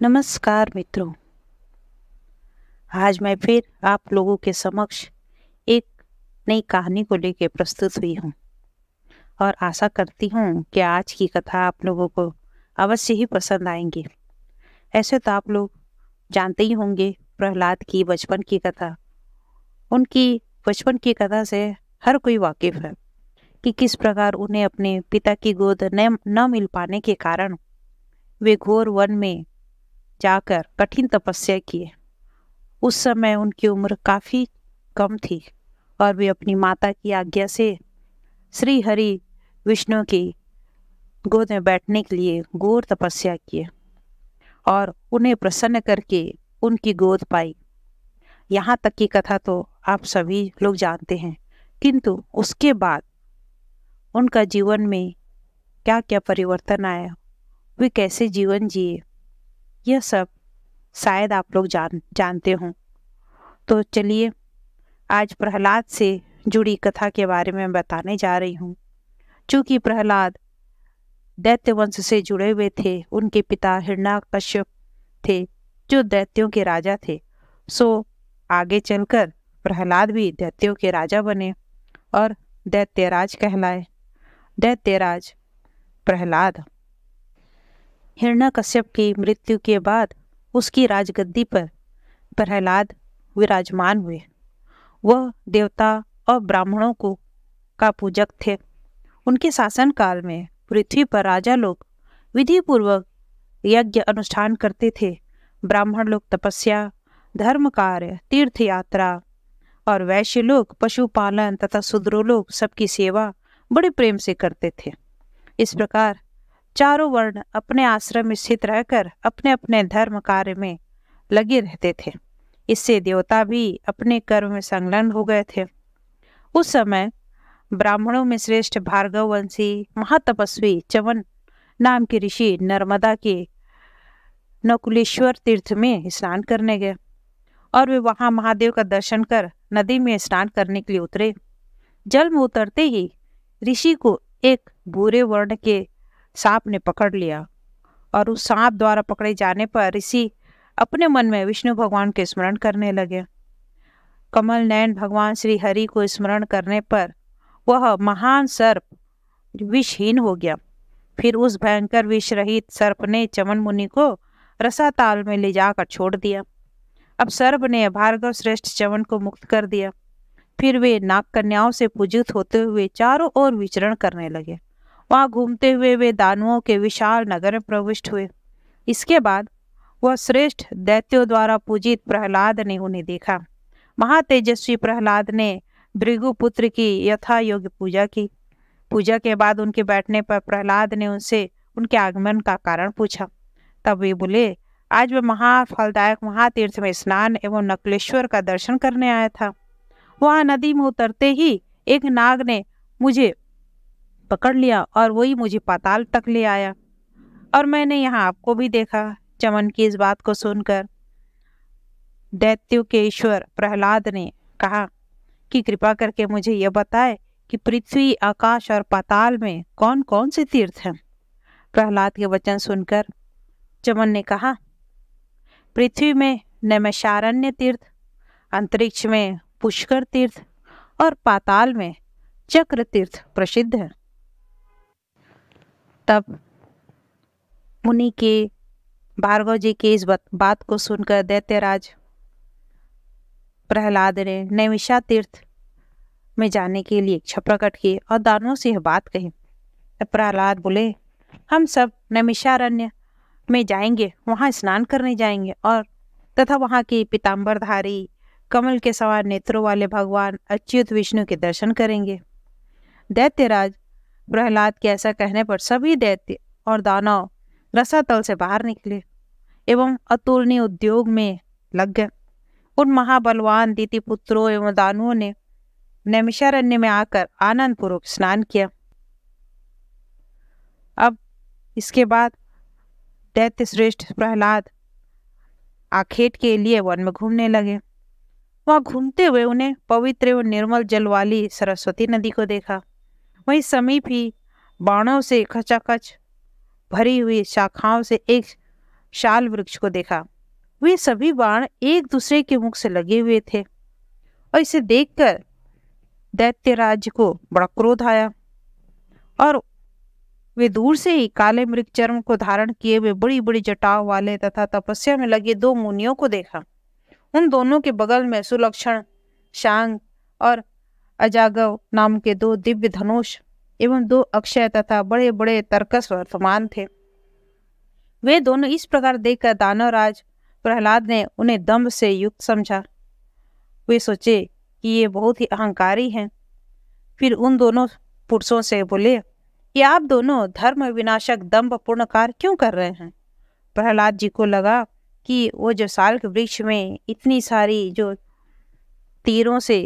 नमस्कार मित्रों। आज मैं फिर आप लोगों के समक्ष एक नई कहानी को लेकर प्रस्तुत हुई हूँ और आशा करती हूँ कि आज की कथा आप लोगों को अवश्य ही पसंद आएंगी। ऐसे तो आप लोग जानते ही होंगे प्रहलाद की बचपन की कथा। उनकी बचपन की कथा से हर कोई वाकिफ है कि किस प्रकार उन्हें अपने पिता की गोद न मिल पाने के कारण वे घोर वन में जाकर कठिन तपस्या किए। उस समय उनकी उम्र काफ़ी कम थी और वे अपनी माता की आज्ञा से श्री हरि विष्णु की गोद में बैठने के लिए घोर तपस्या किए और उन्हें प्रसन्न करके उनकी गोद पाई। यहाँ तक की कथा तो आप सभी लोग जानते हैं, किंतु उसके बाद उनका जीवन में क्या क्या परिवर्तन आया, वे कैसे जीवन जिए, यह सब शायद आप लोग जानते हों। तो चलिए आज प्रहलाद से जुड़ी कथा के बारे में बताने जा रही हूँ। चूँकि प्रहलाद दैत्य वंश से जुड़े हुए थे, उनके पिता हिरण्यकश्यप थे जो दैत्यों के राजा थे, सो आगे चलकर प्रहलाद भी दैत्यों के राजा बने और दैत्यराज कहलाए। दैत्यराज प्रहलाद हिरण्यकश्यप की मृत्यु के बाद उसकी राजगद्दी पर प्रहलाद विराजमान हुए। वह देवता और ब्राह्मणों का पूजक थे। उनके शासनकाल में पृथ्वी पर राजा लोग विधि पूर्वक यज्ञ अनुष्ठान करते थे। ब्राह्मण लोग तपस्या, धर्म कार्य, तीर्थ यात्रा और वैश्य लोग पशुपालन तथा शूद्र लोग सबकी सेवा बड़े प्रेम से करते थे। इस प्रकार चारों वर्ण अपने आश्रम में स्थित रहकर अपने अपने धर्म कार्य में लगे रहते थे। इससे देवता भी अपने कर्म में संलग्न हो गए थे। उस समय ब्राह्मणों में श्रेष्ठ भार्गववंशी महातपस्वी च्यवन नाम के ऋषि नर्मदा के नकुलेश्वर तीर्थ में स्नान करने गए और वे वहां महादेव का दर्शन कर नदी में स्नान करने के लिए उतरे। जल में उतरते ही ऋषि को एक भूरे वर्ण के सांप ने पकड़ लिया और उस सांप द्वारा पकड़े जाने पर ऋषि अपने मन में विष्णु भगवान के स्मरण करने लगे। कमल नयन भगवान श्री हरि को स्मरण करने पर वह महान सर्प विषहीन हो गया। फिर उस भयंकर विष रहित सर्प ने च्यवन मुनि को रसाताल में ले जाकर छोड़ दिया। अब सर्प ने भार्गव श्रेष्ठ च्यवन को मुक्त कर दिया। फिर वे नाग कन्याओं से पूजित होते हुए चारों ओर विचरण करने लगे। वहां घूमते हुए वे दानवों के विशाल नगर में प्रविष्ट हुए। इसके बाद वह श्रेष्ठ दैत्यों द्वारा पूजित प्रहलाद ने उन्हें देखा। महातेजस्वी प्रहलाद ने भृगुपुत्र की यथा योग्य पूजा की। पूजा के बाद उनके बैठने पर प्रहलाद ने उनसे उनके आगमन का कारण पूछा। तब वे बोले, आज मैं महाफलदायक महातीर्थ में स्नान एवं नकुलेश्वर का दर्शन करने आया था। वहां नदी में उतरते ही एक नाग ने मुझे पकड़ लिया और वही मुझे पाताल तक ले आया और मैंने यहाँ आपको भी देखा। च्यवन की इस बात को सुनकर दैत्यों के ईश्वर प्रहलाद ने कहा कि कृपा करके मुझे यह बताए कि पृथ्वी, आकाश और पाताल में कौन कौन से तीर्थ हैं। प्रहलाद के वचन सुनकर च्यवन ने कहा, पृथ्वी में नैमिषारण्य तीर्थ, अंतरिक्ष में पुष्कर तीर्थ और पाताल में चक्र तीर्थ प्रसिद्ध है। तब मुनि के भार्गव जी की इस बात को सुनकर दैत्यराज प्रहलाद ने नैमिषा तीर्थ में जाने के लिए इच्छा प्रकट की और दानवों से यह बात कही। तब प्रहलाद बोले, हम सब नैमिषारण्य में जाएंगे, वहां स्नान करने जाएंगे और तथा वहां के पीताम्बरधारी कमल के समान नेत्रों वाले भगवान अच्युत विष्णु के दर्शन करेंगे। दैत्यराज प्रहलाद के ऐसा कहने पर सभी दैत्य और दानव रसातल से बाहर निकले एवं अतुलनीय उद्योग में लग गए। उन महाबलवान दिति पुत्रों एवं दानवों ने नैमिषारण्य में आकर आनंद पूर्वक स्नान किया। अब इसके बाद दैत्य श्रेष्ठ प्रहलाद आखेट के लिए वन में घूमने लगे। वहां घूमते हुए उन्हें पवित्र एवं निर्मल जल वाली सरस्वती नदी को देखा। वहीं समीप ही बाणों से खचाखच भरी हुई शाखाओं से एक शाल वृक्ष को देखा। वे सभी बाण एक दूसरे के मुख से लगे हुए थे और इसे देखकर दैत्यराज को बड़ा क्रोध आया और वे दूर से ही काले मृग चर्म को धारण किए हुए बड़ी बड़ी जटाओं वाले तथा तपस्या में लगे दो मुनियों को देखा। उन दोनों के बगल में सुलक्षण, शांग और अजागव नाम के दो दिव्य धनुष एवं दो अक्षय तथा बड़े बड़े तरकस वर्तमान थे। वे दोनों इस प्रकार देखकर दानवराज प्रहलाद ने उन्हें दंभ से युक्त समझा। वे सोचे कि ये बहुत ही अहंकारी हैं। फिर उन दोनों पुरुषों से बोले कि आप दोनों धर्म विनाशक दंभ पूर्ण कार्य क्यों कर रहे हैं। प्रहलाद जी को लगा कि वो जो साल के वृक्ष में इतनी सारी जो तीरों से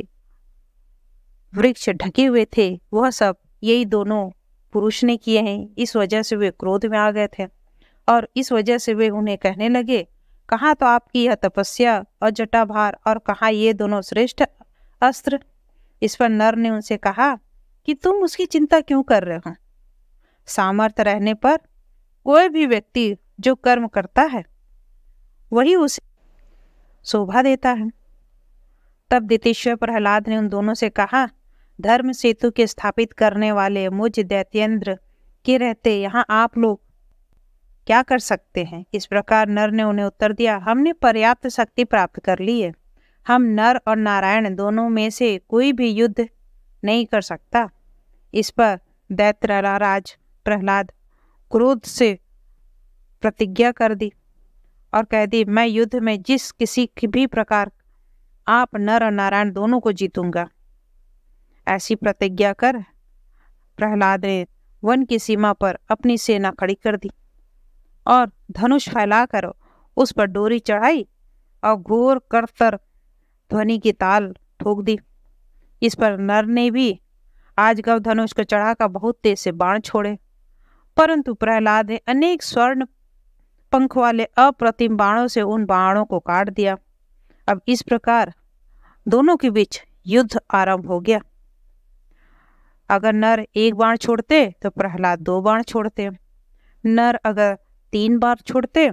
वृक्ष ढके हुए थे वह सब यही दोनों पुरुष ने किए हैं। इस वजह से वे क्रोध में आ गए थे और इस वजह से वे उन्हें कहने लगे, कहाँ तो आपकी यह तपस्या और जटाभार और कहाँ ये दोनों श्रेष्ठ अस्त्र। इस पर नर ने उनसे कहा कि तुम उसकी चिंता क्यों कर रहे हो। सामर्थ्य रहने पर कोई भी व्यक्ति जो कर्म करता है वही उसे शोभा देता है। तब दितेश्वर प्रहलाद ने उन दोनों से कहा, धर्म सेतु के स्थापित करने वाले मुझ दैत्येंद्र के रहते यहाँ आप लोग क्या कर सकते हैं। इस प्रकार नर ने उन्हें उत्तर दिया, हमने पर्याप्त शक्ति प्राप्त कर ली है। हम नर और नारायण दोनों में से कोई भी युद्ध नहीं कर सकता। इस पर दैत्यराज प्रहलाद क्रोध से प्रतिज्ञा कर दी और कह दी, मैं युद्ध में जिस किसी की भी प्रकार आप नर और नारायण दोनों को जीतूंगा। ऐसी प्रतिज्ञा कर प्रहलाद ने वन की सीमा पर अपनी सेना खड़ी कर दी और धनुष फैलाकर उस पर डोरी चढ़ाई और घोर करतर ध्वनि की ताल ठोक दी। इस पर नर ने भी आजगव धनुष को चढ़ाकर बहुत तेज से बाण छोड़े, परंतु प्रहलाद ने अनेक स्वर्ण पंख वाले अप्रतिम बाणों से उन बाणों को काट दिया। अब इस प्रकार दोनों के बीच युद्ध आरंभ हो गया। अगर नर एक बाण छोड़ते तो प्रहलाद 2 बाण छोड़ते। नर अगर 3 बार छोड़ते,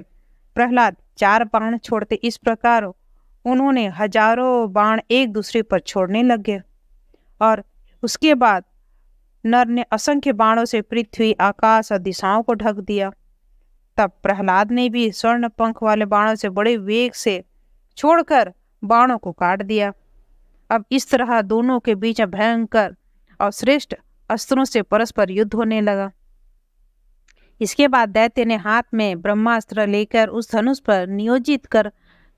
प्रहलाद 4 बाण छोड़ते। इस प्रकार उन्होंने हजारों बाण एक दूसरे पर छोड़ने लगे और उसके बाद नर ने असंख्य बाणों से पृथ्वी, आकाश और दिशाओं को ढक दिया। तब प्रहलाद ने भी स्वर्ण पंख वाले बाणों से बड़े वेग से छोड़कर बाणों को काट दिया। अब इस तरह दोनों के बीच भयंकर और श्रेष्ठ अस्त्रों से परस्पर युद्ध होने लगा। इसके बाद दैत्य ने हाथ में ब्रह्मास्त्र लेकर उस धनुष पर नियोजित कर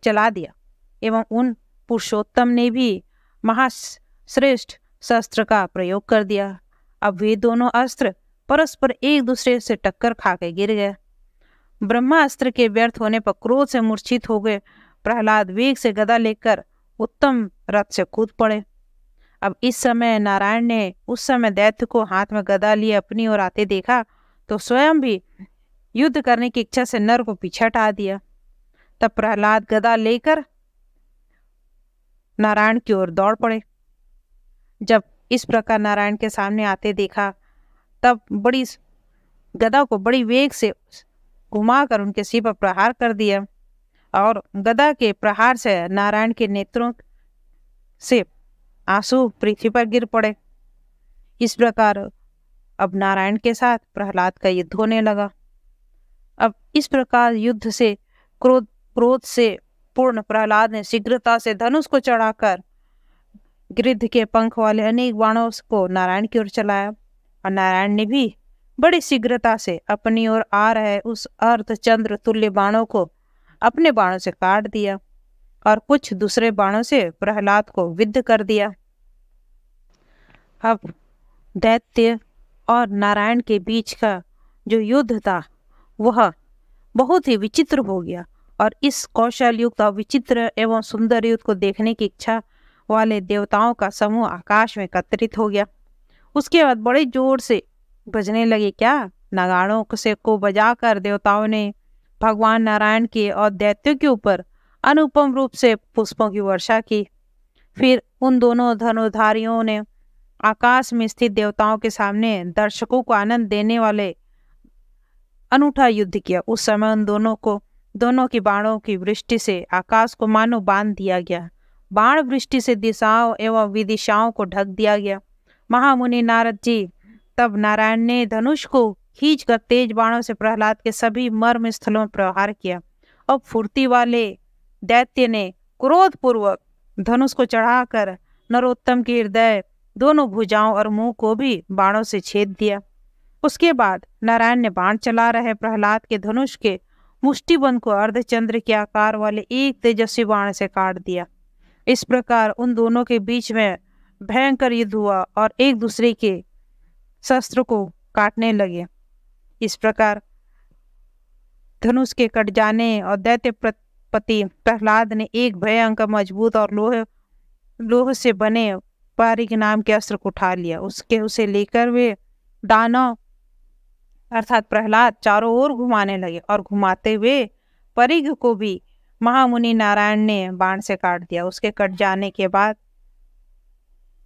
चला दिया एवं उन पुरुषोत्तम ने भी महाश्रेष्ठ शस्त्र का प्रयोग कर दिया। अब वे दोनों अस्त्र परस्पर एक दूसरे से टक्कर खाकर गिर गए। ब्रह्मास्त्र के व्यर्थ होने पर क्रोध से मूर्छित हो गए प्रहलाद वेग से गदा लेकर उत्तम रथ से कूद पड़े। अब इस समय नारायण ने उस समय दैत्य को हाथ में गदा लिए अपनी ओर आते देखा तो स्वयं भी युद्ध करने की इच्छा से नर को पीछे हटा दिया। तब प्रहलाद गदा लेकर नारायण की ओर दौड़ पड़े। जब इस प्रकार नारायण के सामने आते देखा तब बड़ी गदा को बड़ी वेग से घुमाकर उनके सिर पर प्रहार कर दिया और गदा के प्रहार से नारायण के नेत्रों से आंसू पृथ्वी पर गिर पड़े। इस प्रकार अब नारायण के साथ प्रहलाद का युद्ध होने लगा। अब इस प्रकार युद्ध से क्रोध से पूर्ण प्रहलाद ने शीघ्रता से धनुष को चढ़ाकर गिद्ध के पंख वाले अनेक बाणों को नारायण की ओर चलाया और नारायण ने भी बड़ी शीघ्रता से अपनी ओर आ रहे उस अर्धचंद्र तुल्य बाणों को अपने बाणों से काट दिया और कुछ दूसरे बाणों से प्रहलाद को विद्ध कर दिया। अब दैत्य और नारायण के बीच का जो युद्ध था वह बहुत ही विचित्र हो गया और इस कौशल युक्त और विचित्र एवं सुंदर युद्ध को देखने की इच्छा वाले देवताओं का समूह आकाश में एकत्रित हो गया। उसके बाद बड़े जोर से बजने लगे नगाड़ों को बजाकर देवताओं ने भगवान नारायण के और दैत्यों के ऊपर अनुपम रूप से पुष्पों की वर्षा की। फिर उन दोनों धनुर्धारियों ने आकाश में स्थित देवताओं के सामने दर्शकों को आनंद देने वाले अनूठा युद्ध किया। उस समय उन दोनों को दोनों की बाणों की वृष्टि से आकाश को मानो बांध दिया गया। बाण वृष्टि से दिशाओं एवं विदिशाओं को ढक दिया गया। महामुनि नारद जी तब नारायण ने धनुष को खींचकर तेज बाणों से प्रहलाद के सभी मर्म स्थलों में प्रहार किया। अब फुर्ती वाले दैत्य ने क्रोधपूर्वक धनुष को चढ़ाकर नरोत्तम के हृदय, दोनों भुजाओं और मुंह को भी बाणों से छेद दिया। उसके बाद नारायण ने बाण चला रहे प्रहलाद के धनुष के मुष्टिबंध को अर्धचंद्र के आकार वाले एक तेजस्वी बाण से काट दिया। इस प्रकार उन दोनों के बीच में भयंकर युद्ध हुआ और एक दूसरे के शस्त्र को काटने लगे। इस प्रकार धनुष के कट जाने और दैत्य पति प्रहलाद ने एक भयंकर मजबूत और लोह से बने पारिक नाम के अस्त्र को उठा लिया। उसे लेकर वे दानव अर्थात प्रहलाद चारों ओर घुमाने लगे और घुमाते हुए परिघ को भी महामुनि नारायण ने बाण से काट दिया। उसके कट जाने के बाद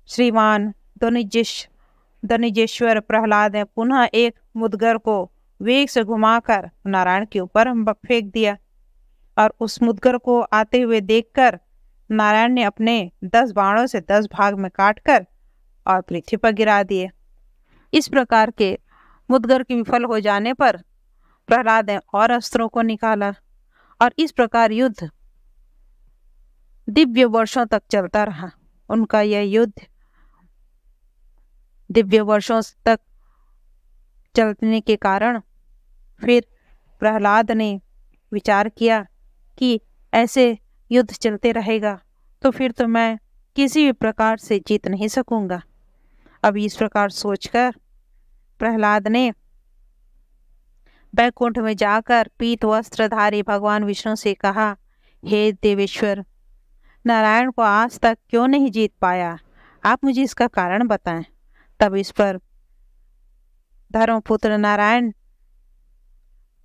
श्रीमान धनुजेश्वर प्रहलाद ने पुनः एक मुद्गर को वेग से घुमाकर नारायण के ऊपर फेंक दिया और उस मुद्गर को आते हुए देखकर नारायण ने अपने 10 बाणों से 10 भाग में काटकर और पृथ्वी पर गिरा दिए। इस प्रकार के मुद्गर के विफल हो जाने पर प्रहलाद ने और अस्त्रों को निकाला और इस प्रकार युद्ध दिव्य वर्षों तक चलता रहा। उनका यह युद्ध दिव्य वर्षों तक चलने के कारण फिर प्रहलाद ने विचार किया कि ऐसे युद्ध चलते रहेगा तो फिर तो मैं किसी भी प्रकार से जीत नहीं सकूंगा। अब इस प्रकार सोचकर प्रहलाद ने बैकुंठ में जाकर पीत वस्त्रधारी भगवान विष्णु से कहा, हे देवेश्वर, नारायण को आज तक क्यों नहीं जीत पाया? आप मुझे इसका कारण बताएं। तब इस पर धर्मपुत्र नारायण,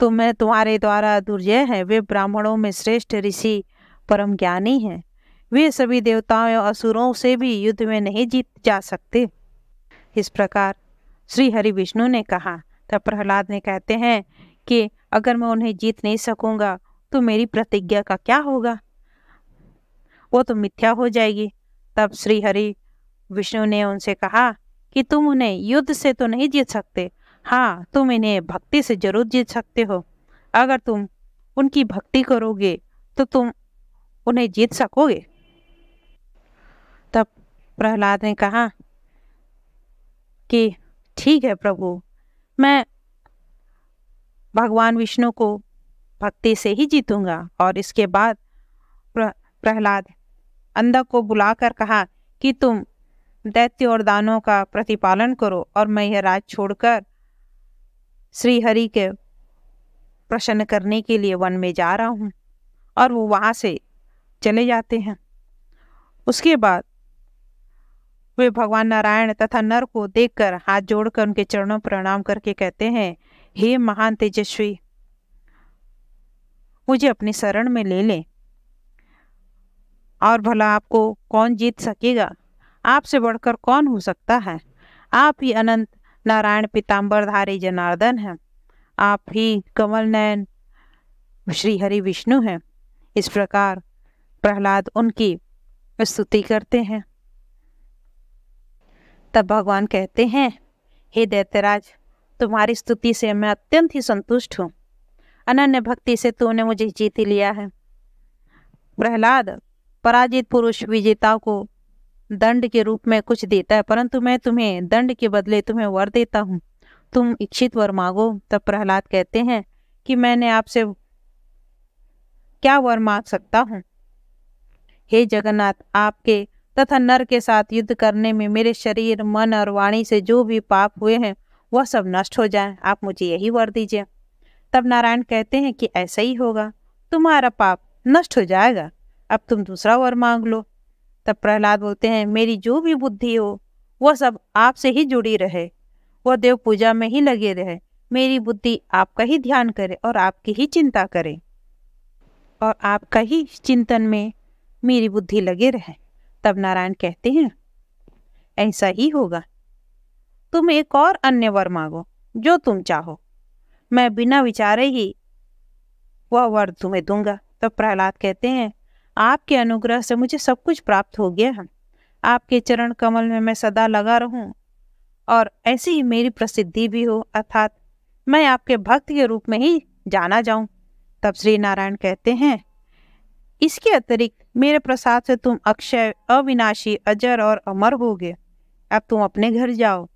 मैं तुम्हारे द्वारा दुर्जय है। वे ब्राह्मणों में श्रेष्ठ ऋषि परम ज्ञानी हैं। वे सभी देवताओं और असुरों से भी युद्ध में नहीं जीत जा सकते। इस प्रकार श्री हरि विष्णु ने कहा। तब प्रहलाद ने कहते हैं कि अगर मैं उन्हें जीत नहीं सकूंगा तो मेरी प्रतिज्ञा का क्या होगा? वो तो मिथ्या हो जाएगी। तब श्री हरि विष्णु ने उनसे कहा कि तुम उन्हें युद्ध से तो नहीं जीत सकते, हाँ तुम इन्हें भक्ति से जरूर जीत सकते हो। अगर तुम उनकी भक्ति करोगे तो तुम उन्हें जीत सकोगे। तब प्रहलाद ने कहा कि ठीक है प्रभु, मैं भगवान विष्णु को भक्ति से ही जीतूंगा। और इसके बाद प्रहलाद अंधक को बुलाकर कहा कि तुम दैत्य और दानों का प्रतिपालन करो और मैं यह राज छोड़कर श्री हरि के प्रसन्न करने के लिए वन में जा रहा हूँ। और वो वहाँ से चले जाते हैं। उसके बाद वे भगवान नारायण तथा नर को देखकर हाथ जोड़कर उनके चरणों प्रणाम करके कहते हैं, हे महान तेजस्वी, मुझे अपनी शरण में ले लें और भला आपको कौन जीत सकेगा? आपसे बढ़कर कौन हो सकता है? आप ही अनंत नारायण पीताम्बरधारी जनार्दन हैं। आप ही कमल नयन श्री हरि विष्णु हैं। इस प्रकार प्रहलाद उनकी स्तुति करते हैं। तब भगवान कहते हैं, हे दैत्यराज, तुम्हारी स्तुति से मैं अत्यंत ही संतुष्ट हूँ। अनन्य भक्ति से तूने मुझे जीत लिया है। प्रहलाद पराजित पुरुष विजेताओं को दंड के रूप में कुछ देता है, परंतु मैं तुम्हें दंड के बदले तुम्हें वर देता हूँ। तुम इच्छित वर मांगो। तब प्रहलाद कहते हैं कि मैंने आपसे क्या वर मांग सकता हूँ? हे जगन्नाथ, आपके तथा नर के साथ युद्ध करने में मेरे शरीर, मन और वाणी से जो भी पाप हुए हैं वह सब नष्ट हो जाए। आप मुझे यही वर दीजिए। तब नारायण कहते हैं कि ऐसा ही होगा, तुम्हारा पाप नष्ट हो जाएगा। अब तुम दूसरा वर मांग लो। तब प्रहलाद बोलते हैं, मेरी जो भी बुद्धि हो वह सब आपसे ही जुड़ी रहे, वह देव पूजा में ही लगे रहे। मेरी बुद्धि आपका ही ध्यान करे और आपकी ही चिंता करे और आपका ही चिंतन में मेरी बुद्धि लगे रहे। तब नारायण कहते हैं, ऐसा ही होगा। तुम एक और अन्य वर मांगो, जो तुम चाहो। मैं बिना विचारे ही वह वर तुम्हें दूंगा। तब प्रहलाद कहते हैं, आपके अनुग्रह से मुझे सब कुछ प्राप्त हो गया है। आपके चरण कमल में मैं सदा लगा रहूं और ऐसी ही मेरी प्रसिद्धि भी हो, अर्थात मैं आपके भक्त के रूप में ही जाना जाऊं। तब श्री नारायण कहते हैं, इसके अतिरिक्त मेरे प्रसाद से तुम अक्षय, अविनाशी, अजर और अमर होगे। अब तुम अपने घर जाओ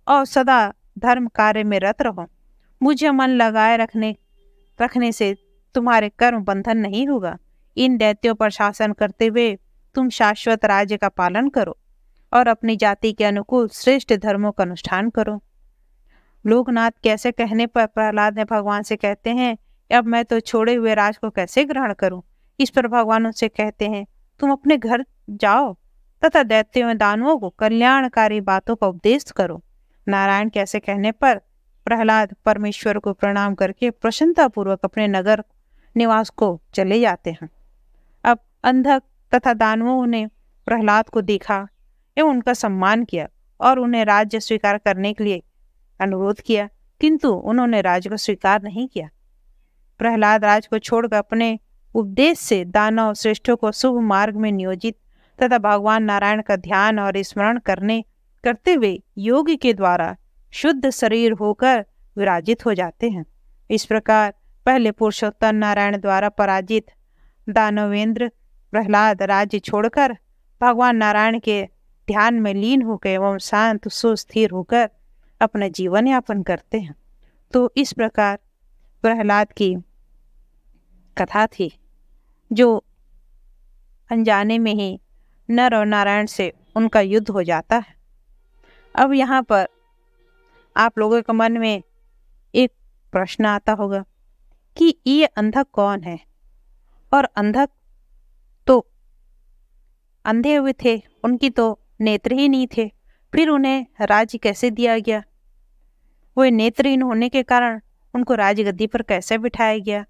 और सदा धर्म कार्य में रत रहो। मुझे मन लगाए रखने से तुम्हारे कर्म बंधन नहीं होगा। इन दैत्यों पर शासन करते हुए तुम शाश्वत राज्य का पालन करो और अपनी जाति के अनुकूल श्रेष्ठ धर्मों का अनुष्ठान करो। लोकनाथ कैसे कहने पर प्रहलाद ने भगवान से कहते हैं, अब मैं तो छोड़े हुए राज को कैसे ग्रहण करूं। इस पर भगवान उनसे कहते हैं, तुम अपने घर जाओ तथा दैत्यों दानवों को कल्याणकारी बातों का उपदेश करो। नारायण कैसे कहने पर प्रहलाद परमेश्वर को प्रणाम करके प्रसन्नतापूर्वक अपने नगर निवास को चले जाते हैं। अब अंधक तथा दानवों ने प्रहलाद को देखा एवं उनका सम्मान किया और उन्हें राज्य स्वीकार करने के लिए अनुरोध किया, किंतु उन्होंने राज्य को स्वीकार नहीं किया। प्रहलाद राज को छोड़कर अपने उपदेश से दानव श्रेष्ठों को शुभ मार्ग में नियोजित तथा भगवान नारायण का ध्यान और स्मरण करते हुए योग के द्वारा शुद्ध शरीर होकर विराजित हो जाते हैं। इस प्रकार पहले पुरुषोत्तम नारायण द्वारा पराजित दानवेंद्र प्रहलाद राज्य छोड़कर भगवान नारायण के ध्यान में लीन होकर एवं शांत सुस्थिर होकर अपना जीवन यापन करते हैं। तो इस प्रकार प्रहलाद की कथा थी, जो अनजाने में ही नर और नारायण से उनका युद्ध हो जाता है। अब यहाँ पर आप लोगों के मन में एक प्रश्न आता होगा कि ये अंधक कौन है, और अंधक तो अंधे हुए थे, उनकी तो नेत्र ही नहीं थे, फिर उन्हें राज्य कैसे दिया गया? वो नेत्रहीन होने के कारण उनको राजगद्दी पर कैसे बिठाया गया?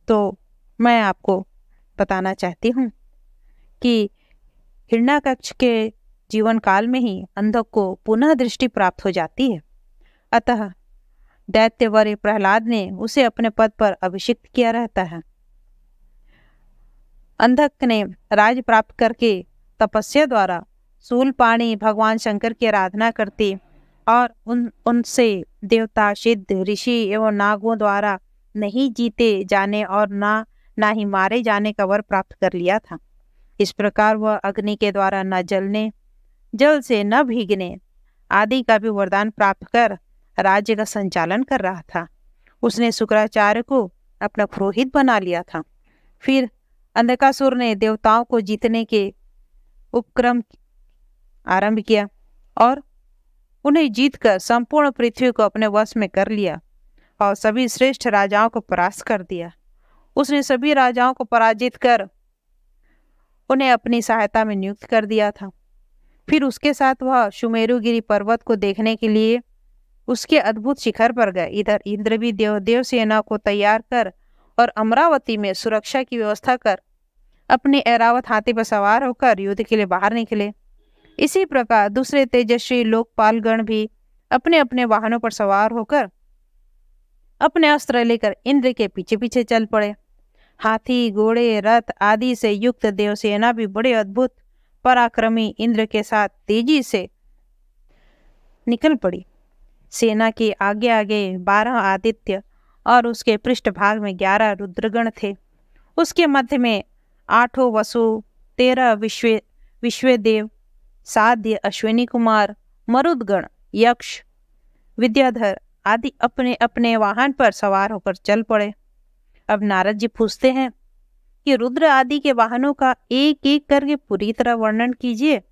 तो मैं आपको बताना चाहती हूँ कि हिरण्याकश्यप के जीवन काल में ही अंधक को पुनः दृष्टि प्राप्त हो जाती है। अतः दैत्यवर प्रहलाद ने उसे अपने पद पर अभिषिक्त किया रहता है। अंधक ने राज प्राप्त करके तपस्या द्वारा शूलपाणी भगवान शंकर की आराधना करती और उनसे देवता, सिद्ध, ऋषि एवं नागों द्वारा नहीं जीते जाने और ना ही मारे जाने का वर प्राप्त कर लिया था। इस प्रकार वह अग्नि के द्वारा न जलने, जल से न भीगने आदि का भी वरदान प्राप्त कर राज्य का संचालन कर रहा था। उसने शुक्राचार्य को अपना पुरोहित बना लिया था। फिर अंधकासुर ने देवताओं को जीतने के उपक्रम आरंभ किया और उन्हें जीतकर संपूर्ण पृथ्वी को अपने वश में कर लिया और सभी श्रेष्ठ राजाओं को परास्त कर दिया। उसने सभी राजाओं को पराजित कर उन्हें अपनी सहायता में नियुक्त कर दिया था। फिर उसके साथ वह सुमेरुगिरी पर्वत को देखने के लिए उसके अद्भुत शिखर पर गए। इधर इंद्र भी देव सेना को तैयार कर और अमरावती में सुरक्षा की व्यवस्था कर अपने ऐरावत हाथी पर सवार होकर युद्ध के लिए बाहर निकले। इसी प्रकार दूसरे तेजस्वी लोकपालगण भी अपने अपने वाहनों पर सवार होकर अपने अस्त्र लेकर इंद्र के पीछे पीछे चल पड़े। हाथी, घोड़े, रथ आदि से युक्त देवसेना भी बड़े अद्भुत पराक्रमी इंद्र के साथ तेजी से निकल पड़ी। सेना के आगे आगे 12 आदित्य और उसके पृष्ठभाग में 11 रुद्रगण थे। उसके मध्य में 8 वसु, 13 विश्वदेव, 7 अश्विनी कुमार, मरुदगण, यक्ष, विद्याधर आदि अपने अपने वाहन पर सवार होकर चल पड़े। अब नारद जी पूछते हैं कि रुद्र आदि के वाहनों का एक एक करके पूरी तरह वर्णन कीजिए।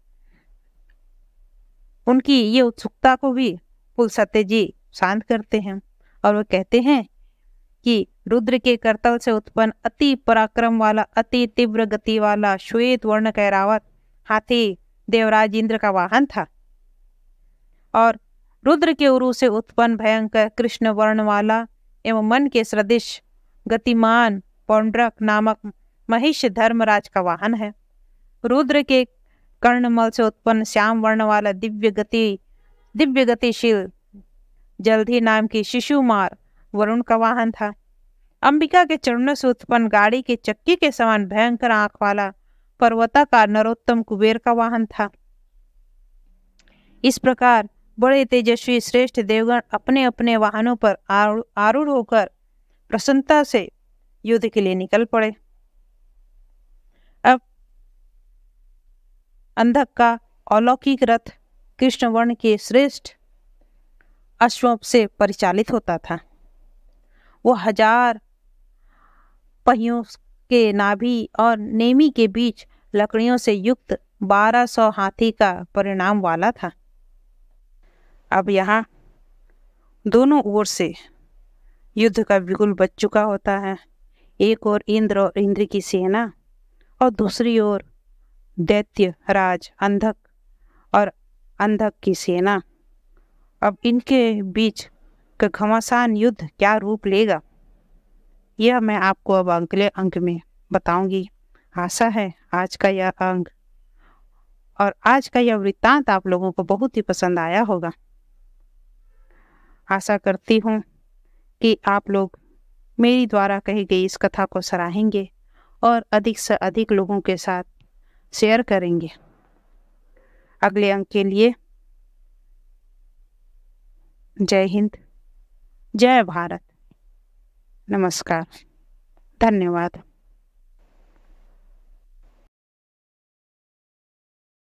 उनकी ये उत्सुकता को भी पुलस्त्य जी शांत करते हैं और वो कहते हैं कि रुद्र के करतल से उत्पन्न अति पराक्रम वाला, अति तीव्र गति वाला श्वेत वर्ण का ऐरावत हाथी देवराज इंद्र का वाहन था और रुद्र के उरु से उत्पन्न भयंकर कृष्ण वर्ण वाला एवं मन के सदृश गतिमान पौंड्रक नामक महिष धर्मराज का वाहन है। रुद्र के कर्णमल से उत्पन्न श्याम वर्ण वाला दिव्य गतिशील जलधि नाम की शिशुमार वरुण का वाहन था। अंबिका के चरणों से उत्पन्न गाड़ी के चक्की के समान भयंकर आंख वाला पर्वताकार नरोत्तम कुबेर का वाहन था। इस प्रकार बड़े तेजस्वी श्रेष्ठ देवगण अपने अपने वाहनों पर आरूढ़ होकर प्रसन्नता से युद्ध के लिए निकल पड़े। अब अंधक का अलौकिक रथ कृष्ण वर्ण के श्रेष्ठ अश्वों से परिचालित होता था। वो 1000 पहियों के नाभि और नेमी के बीच लकड़ियों से युक्त 1200 हाथी का परिणाम वाला था। अब यहाँ दोनों ओर से युद्ध का बिगुल बज चुका होता है। एक ओर इंद्र और इंद्र की सेना और दूसरी ओर दैत्य राज अंधक और अंधक की सेना। अब इनके बीच का घमासान युद्ध क्या रूप लेगा, यह मैं आपको अब अगले अंक में बताऊंगी। आशा है आज का यह अंक और आज का यह वृत्तांत आप लोगों को बहुत ही पसंद आया होगा। आशा करती हूँ कि आप लोग मेरी द्वारा कही गई इस कथा को सराहेंगे और अधिक से अधिक लोगों के साथ शेयर करेंगे। अगले अंक के लिए जय हिंद, जय भारत, नमस्कार, धन्यवाद।